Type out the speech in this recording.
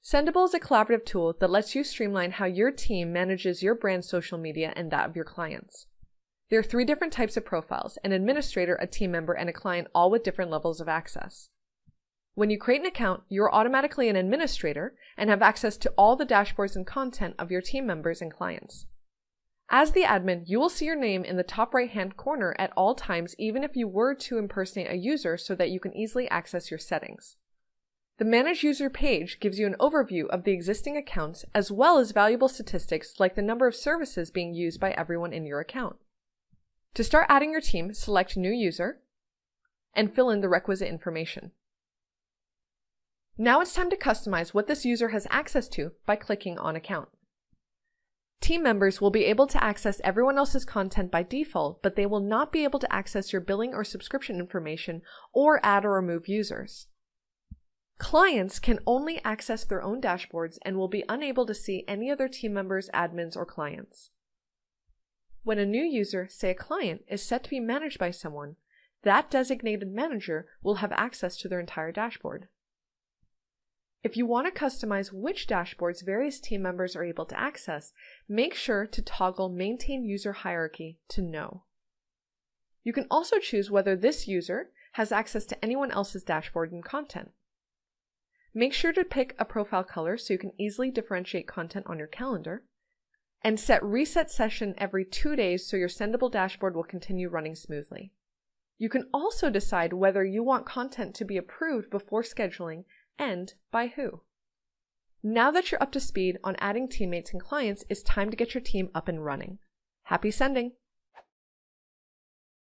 Sendible is a collaborative tool that lets you streamline how your team manages your brand's social media and that of your clients. There are 3 different types of profiles: an administrator, a team member, and a client, all with different levels of access. When you create an account, you're automatically an administrator and have access to all the dashboards and content of your team members and clients. As the admin, you will see your name in the top right-hand corner at all times, even if you were to impersonate a user, so that you can easily access your settings. The Manage User page gives you an overview of the existing accounts, as well as valuable statistics like the number of services being used by everyone in your account. To start adding your team, select New User and fill in the requisite information. Now it's time to customize what this user has access to by clicking on Account. Team members will be able to access everyone else's content by default, but they will not be able to access your billing or subscription information or add or remove users. Clients can only access their own dashboards and will be unable to see any other team members, admins, or clients. When a new user, say a client, is set to be managed by someone, that designated manager will have access to their entire dashboard. If you want to customize which dashboards various team members are able to access, make sure to toggle Maintain User Hierarchy to No. You can also choose whether this user has access to anyone else's dashboard and content. Make sure to pick a profile color so you can easily differentiate content on your calendar, and set Reset Session every 2 days so your Sendible dashboard will continue running smoothly. You can also decide whether you want content to be approved before scheduling and by who. Now that you're up to speed on adding teammates and clients, it's time to get your team up and running. Happy sending!